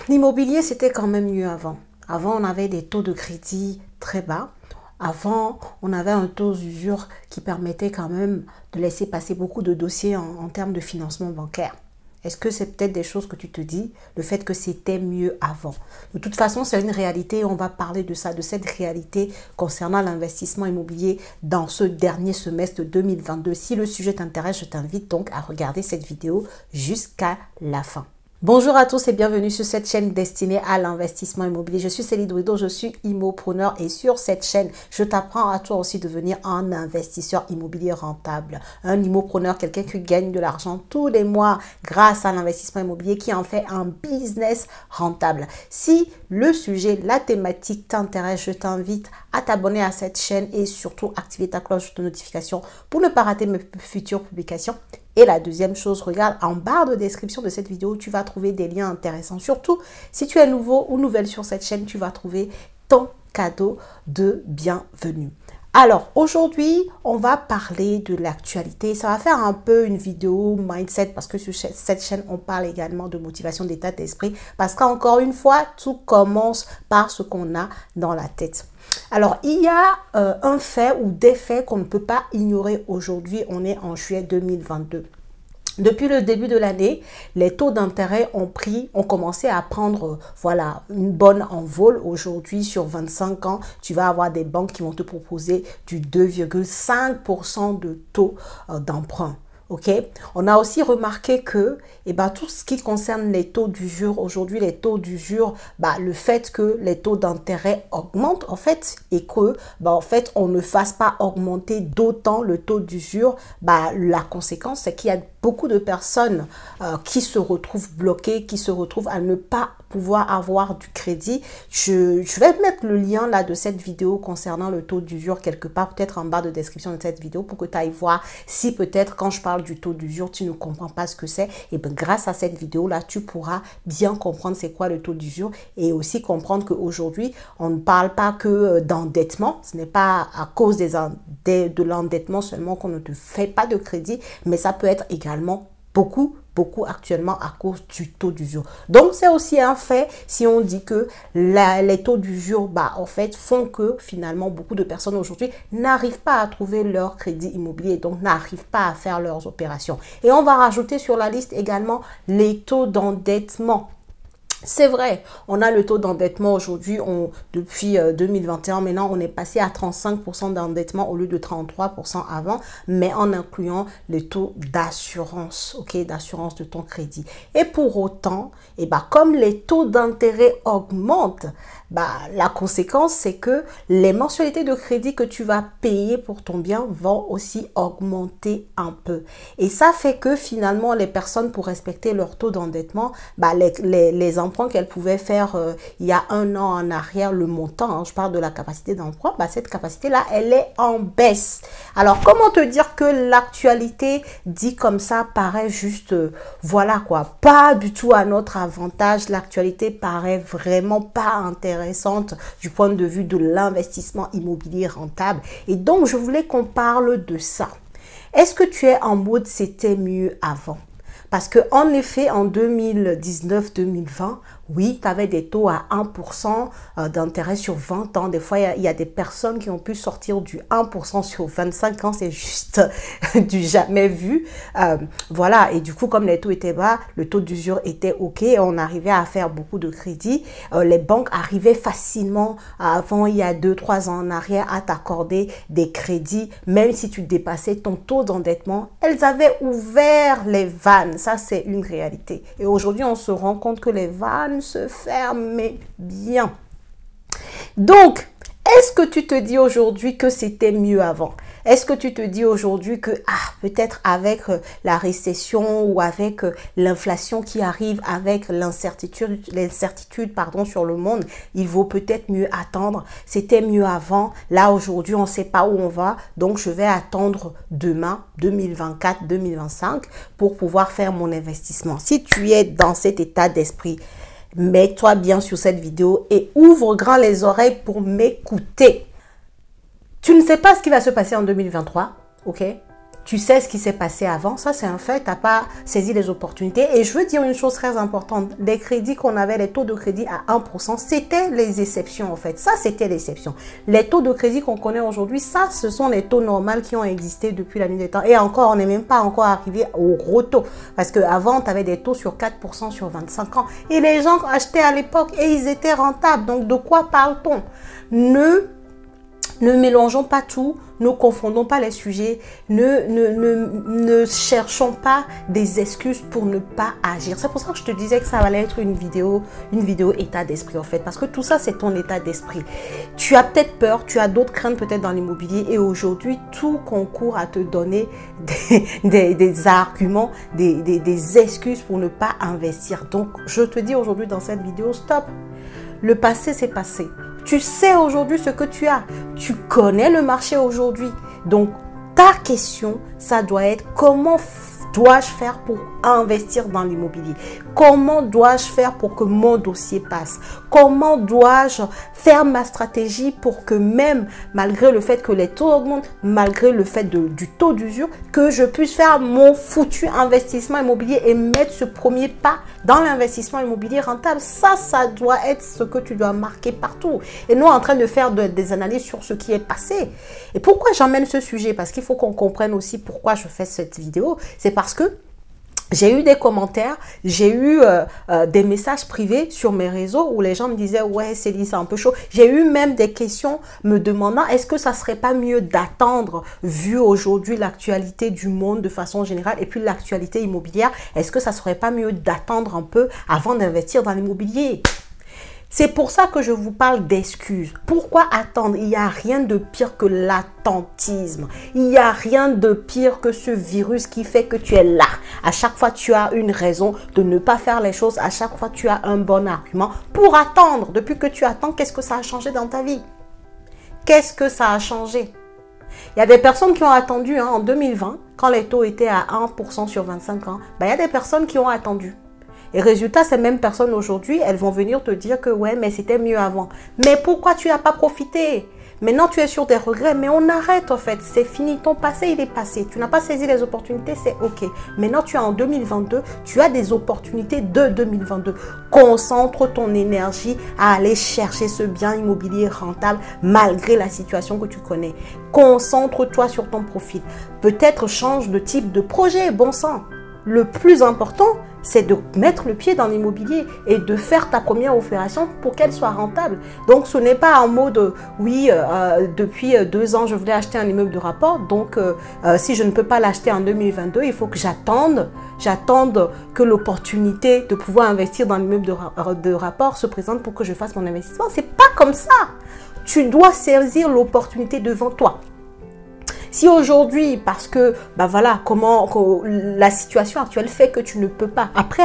L'immobilier, c'était quand même mieux avant. Avant, on avait des taux de crédit très bas. Avant, on avait un taux d'usure qui permettait quand même de laisser passer beaucoup de dossiers en termes de financement bancaire. Est-ce que c'est peut-être des choses que tu te dis, le fait que c'était mieux avant? De toute façon, c'est une réalité. On va parler de ça, de cette réalité concernant l'investissement immobilier dans ce dernier semestre 2022. Si le sujet t'intéresse, je t'invite donc à regarder cette vidéo jusqu'à la fin. Bonjour à tous et bienvenue sur cette chaîne destinée à l'investissement immobilier. Je suis Céline Douido, je suis immopreneur et sur cette chaîne, je t'apprends à toi aussi devenir un investisseur immobilier rentable. Un immopreneur, quelqu'un qui gagne de l'argent tous les mois grâce à l'investissement immobilier, qui en fait un business rentable. Si le sujet, la thématique t'intéresse, je t'invite à t'abonner à cette chaîne et surtout activer ta cloche de notification pour ne pas rater mes futures publications. Et la deuxième chose, regarde en barre de description de cette vidéo, tu vas trouver des liens intéressants. Surtout, si tu es nouveau ou nouvelle sur cette chaîne, tu vas trouver ton cadeau de bienvenue. Alors, aujourd'hui, on va parler de l'actualité. Ça va faire un peu une vidéo mindset parce que sur cette chaîne, on parle également de motivation, d'état d'esprit. Parce qu'encore une fois, tout commence par ce qu'on a dans la tête. Alors, il y a un fait ou des faits qu'on ne peut pas ignorer aujourd'hui. On est en juillet 2022. Depuis le début de l'année, les taux d'intérêt ont commencé à prendre voilà, une bonne envol. Aujourd'hui, sur 25 ans, tu vas avoir des banques qui vont te proposer du 2,5% de taux d'emprunt. Ok, on a aussi remarqué que tout ce qui concerne les taux d'usure, aujourd'hui les taux d'usure, le fait que les taux d'intérêt augmentent en fait et que en fait on ne fasse pas augmenter d'autant le taux d'usure, la conséquence c'est qu'il y a beaucoup de personnes qui se retrouvent bloquées, qui se retrouvent à ne pas pouvoir avoir du crédit. Je vais mettre le lien là de cette vidéo concernant le taux d'usure quelque part, peut-être en bas de description de cette vidéo pour que tu ailles voir si peut-être quand je parle du taux d'usure, tu ne comprends pas ce que c'est. Et bien grâce à cette vidéo là, tu pourras bien comprendre c'est quoi le taux d'usure et aussi comprendre qu'aujourd'hui, on ne parle pas que d'endettement. Ce n'est pas à cause de l'endettement seulement qu'on ne te fait pas de crédit, mais ça peut être également beaucoup actuellement à cause du taux d'usure. Donc, c'est aussi un fait si on dit que les taux d'usure, en fait, font que finalement, beaucoup de personnes aujourd'hui n'arrivent pas à trouver leur crédit immobilier, donc n'arrivent pas à faire leurs opérations. Et on va rajouter sur la liste également les taux d'endettement. C'est vrai, on a le taux d'endettement aujourd'hui, depuis 2021, maintenant on est passé à 35% d'endettement au lieu de 33% avant, mais en incluant le taux d'assurance, ok, d'assurance de ton crédit. Et pour autant, comme les taux d'intérêt augmentent, la conséquence c'est que les mensualités de crédit que tu vas payer pour ton bien vont aussi augmenter un peu. Et ça fait que finalement les personnes, pour respecter leur taux d'endettement, les emprunts qu'elles pouvaient faire il y a un an en arrière, le montant, je parle de la capacité d'emprunt, cette capacité-là, elle est en baisse. Alors, comment te dire que l'actualité dit comme ça paraît juste, voilà quoi, pas du tout à notre avantage. L'actualité paraît vraiment pas intéressante du point de vue de l'investissement immobilier rentable. Et donc, je voulais qu'on parle de ça. Est-ce que tu es en mode c'était mieux avant? Parce que en effet, en 2019-2020, oui, tu avais des taux à 1% d'intérêt sur 20 ans. Des fois, il y a des personnes qui ont pu sortir du 1% sur 25 ans. C'est juste du jamais vu. Voilà, et du coup, comme les taux étaient bas, le taux d'usure était OK. On arrivait à faire beaucoup de crédits. Les banques arrivaient facilement, avant, il y a 2-3 ans en arrière, à t'accorder des crédits. Même si tu dépassais ton taux d'endettement, elles avaient ouvert les vannes. Ça, c'est une réalité. Et aujourd'hui, on se rend compte que les vannes se ferment bien. Donc, est-ce que tu te dis aujourd'hui que c'était mieux avant? Est-ce que tu te dis aujourd'hui que peut-être avec la récession ou avec l'inflation qui arrive, avec l'incertitude sur le monde, il vaut peut-être mieux attendre. C'était mieux avant. Là, aujourd'hui, on ne sait pas où on va. Donc, je vais attendre demain, 2024, 2025, pour pouvoir faire mon investissement. Si tu es dans cet état d'esprit, mets-toi bien sur cette vidéo et ouvre grand les oreilles pour m'écouter. Tu ne sais pas ce qui va se passer en 2023, ok? Tu sais ce qui s'est passé avant, ça c'est un fait, tu n'as pas saisi les opportunités. Et je veux dire une chose très importante, les crédits qu'on avait, les taux de crédit à 1%, c'était les exceptions en fait. Ça c'était l'exception. Les taux de crédit qu'on connaît aujourd'hui, ça ce sont les taux normaux qui ont existé depuis la nuit des temps. Et encore, on n'est même pas encore arrivé au gros taux. Parce qu'avant, tu avais des taux sur 4% sur 25 ans. Et les gens achetaient à l'époque et ils étaient rentables. Donc de quoi parle-t-on? Ne mélangeons pas tout, ne confondons pas les sujets, ne cherchons pas des excuses pour ne pas agir. C'est pour ça que je te disais que ça allait être une vidéo état d'esprit en fait. Parce que tout ça, c'est ton état d'esprit. Tu as peut-être peur, tu as d'autres craintes peut-être dans l'immobilier et aujourd'hui, tout concourt à te donner des arguments, des excuses pour ne pas investir. Donc, je te dis aujourd'hui dans cette vidéo, stop. Le passé, c'est passé. Tu sais aujourd'hui ce que tu as. Tu connais le marché aujourd'hui. Donc, ta question, ça doit être comment dois-je faire pour investir dans l'immobilier? Comment dois-je faire pour que mon dossier passe? Comment dois-je faire ma stratégie pour que même, malgré le fait que les taux augmentent, malgré le fait du taux d'usure, que je puisse faire mon foutu investissement immobilier et mettre ce premier pas dans l'investissement immobilier rentable? Ça doit être ce que tu dois marquer partout. Et nous, en train de faire des analyses sur ce qui est passé. Et pourquoi j'emmène ce sujet? Parce qu'il faut qu'on comprenne aussi pourquoi je fais cette vidéo. C'est parce que j'ai eu des commentaires, j'ai eu des messages privés sur mes réseaux où les gens me disaient « Ouais, Céline, c'est un peu chaud ». J'ai eu même des questions me demandant « Est-ce que ça serait pas mieux d'attendre, vu aujourd'hui l'actualité du monde de façon générale et puis l'actualité immobilière, est-ce que ça serait pas mieux d'attendre un peu avant d'investir dans l'immobilier ?» C'est pour ça que je vous parle d'excuses. Pourquoi attendre? Il n'y a rien de pire que l'attentisme. Il n'y a rien de pire que ce virus qui fait que tu es là. À chaque fois, tu as une raison de ne pas faire les choses. À chaque fois, tu as un bon argument pour attendre. Depuis que tu attends, qu'est-ce que ça a changé dans ta vie? Qu'est-ce que ça a changé? Il y a des personnes qui ont attendu en 2020, quand les taux étaient à 1% sur 25 ans. Il y a des personnes qui ont attendu. Et résultat, ces mêmes personnes aujourd'hui, elles vont venir te dire que ouais, mais c'était mieux avant. Mais pourquoi tu n'as pas profité? Maintenant, tu es sur des regrets, mais on arrête en fait. C'est fini, ton passé, il est passé. Tu n'as pas saisi les opportunités, c'est ok. Maintenant, tu es en 2022, tu as des opportunités de 2022. Concentre ton énergie à aller chercher ce bien immobilier rentable malgré la situation que tu connais. Concentre-toi sur ton profil. Peut-être change de type de projet, bon sang. Le plus important, c'est de mettre le pied dans l'immobilier et de faire ta première opération pour qu'elle soit rentable. Donc, ce n'est pas en mode, oui, depuis 2 ans, je voulais acheter un immeuble de rapport. Donc, si je ne peux pas l'acheter en 2022, il faut que j'attende que l'opportunité de pouvoir investir dans l'immeuble de rapport se présente pour que je fasse mon investissement. C'est pas comme ça. Tu dois saisir l'opportunité devant toi. Si aujourd'hui, parce que, voilà, la situation actuelle fait que tu ne peux pas, après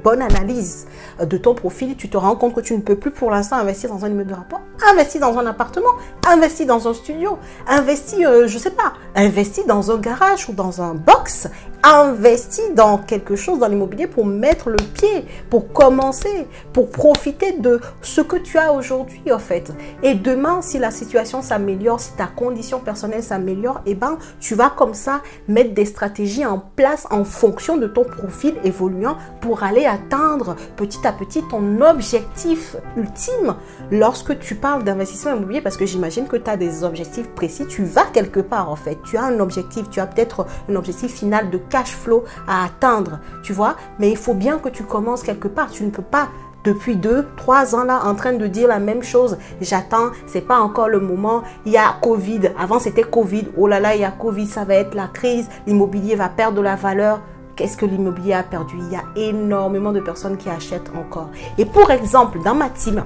bonne analyse de ton profil, tu te rends compte que tu ne peux plus pour l'instant investir dans un immeuble de rapport, investis dans un appartement, investis dans un studio, investis, je sais pas, investis dans un garage ou dans un box, investis dans quelque chose dans l'immobilier pour mettre le pied, pour commencer, pour profiter de ce que tu as aujourd'hui en fait. Et demain, si la situation s'améliore, si ta condition personnelle s'améliore, tu vas comme ça mettre des stratégies en place en fonction de ton profil évoluant pour aller atteindre petit à petit ton objectif ultime lorsque tu parles d'investissement immobilier, parce que j'imagine que tu as des objectifs précis, tu vas quelque part en fait, tu as un objectif, tu as peut-être un objectif final de cash flow à atteindre, tu vois, mais il faut bien que tu commences quelque part, tu ne peux pas depuis 2-3 ans là en train de dire la même chose. J'attends, c'est pas encore le moment. Il y a Covid. Avant c'était Covid. Oh là là, il y a Covid, ça va être la crise. L'immobilier va perdre de la valeur. Qu'est-ce que l'immobilier a perdu? Il y a énormément de personnes qui achètent encore. Et pour exemple, dans ma team,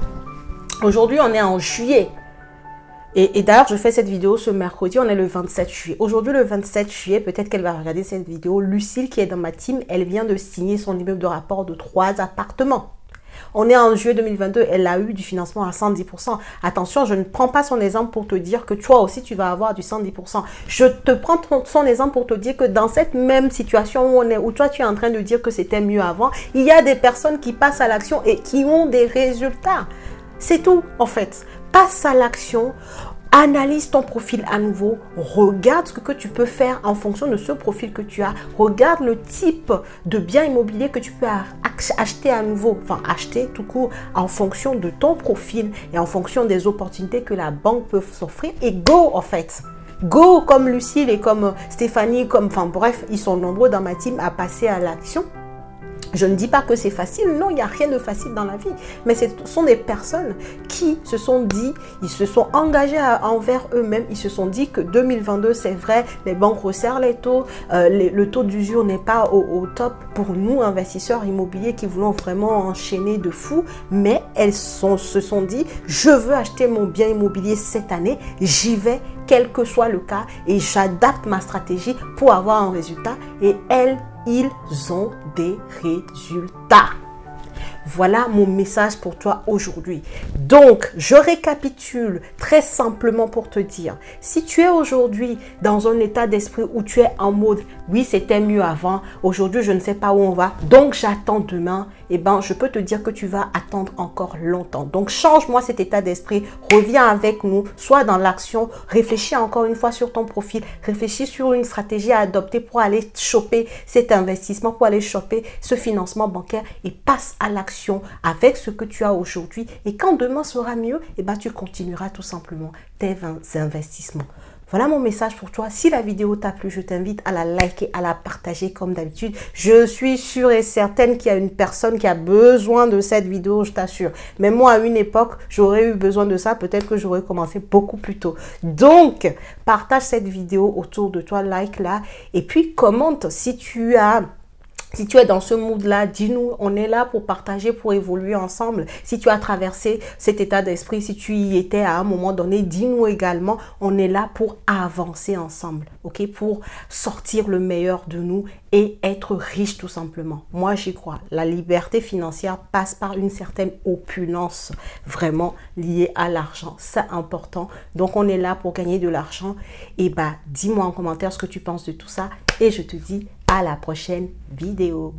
aujourd'hui on est en juillet. Et d'ailleurs, je fais cette vidéo ce mercredi, on est le 27 juillet. Aujourd'hui, le 27 juillet, peut-être qu'elle va regarder cette vidéo. Lucille, qui est dans ma team, elle vient de signer son immeuble de rapport de 3 appartements. On est en juillet 2022, elle a eu du financement à 110%. Attention, je ne prends pas son exemple pour te dire que toi aussi, tu vas avoir du 110%. Je te prends son exemple pour te dire que dans cette même situation où on est, où toi, tu es en train de dire que c'était mieux avant, il y a des personnes qui passent à l'action et qui ont des résultats. C'est tout, en fait. Passe à l'action. Analyse ton profil à nouveau, regarde ce que tu peux faire en fonction de ce profil que tu as, regarde le type de bien immobilier que tu peux acheter à nouveau, enfin acheter tout court en fonction de ton profil et en fonction des opportunités que la banque peut s'offrir et go en fait. Go comme Lucille et comme Stéphanie, enfin bref, ils sont nombreux dans ma team à passer à l'action. Je ne dis pas que c'est facile, non, il n'y a rien de facile dans la vie. Mais ce sont des personnes qui se sont dit, ils se sont engagés envers eux-mêmes. Ils se sont dit que 2022, c'est vrai, les banques resserrent les taux, le taux d'usure n'est pas au top pour nous, investisseurs immobiliers qui voulons vraiment enchaîner de fou. Mais elles se sont dit, je veux acheter mon bien immobilier cette année, j'y vais, quel que soit le cas, et j'adapte ma stratégie pour avoir un résultat. Et ils ont des résultats. Voilà mon message pour toi aujourd'hui. Donc, je récapitule très simplement pour te dire, si tu es aujourd'hui dans un état d'esprit où tu es en mode, oui, c'était mieux avant, aujourd'hui, je ne sais pas où on va, donc j'attends demain, eh ben, je peux te dire que tu vas attendre encore longtemps. Donc, change-moi cet état d'esprit, reviens avec nous, sois dans l'action, réfléchis encore une fois sur ton profil, réfléchis sur une stratégie à adopter pour aller choper cet investissement, pour aller choper ce financement bancaire et passe à l'action avec ce que tu as aujourd'hui. Et quand demain sera mieux, eh ben, tu continueras tout simplement tes investissements. Voilà mon message pour toi. Si la vidéo t'a plu, je t'invite à la liker, à la partager comme d'habitude. Je suis sûre et certaine qu'il y a une personne qui a besoin de cette vidéo, je t'assure. Mais moi, à une époque, j'aurais eu besoin de ça. Peut-être que j'aurais commencé beaucoup plus tôt. Donc, partage cette vidéo autour de toi, like-la. Et puis, commente si tu es dans ce mood-là, dis-nous, on est là pour partager, pour évoluer ensemble. Si tu as traversé cet état d'esprit, si tu y étais à un moment donné, dis-nous également, on est là pour avancer ensemble, ok? Pour sortir le meilleur de nous et être riche tout simplement. Moi, j'y crois. La liberté financière passe par une certaine opulence vraiment liée à l'argent. C'est important. Donc, on est là pour gagner de l'argent. Et bah, dis-moi en commentaire ce que tu penses de tout ça et je te dis à la prochaine vidéo.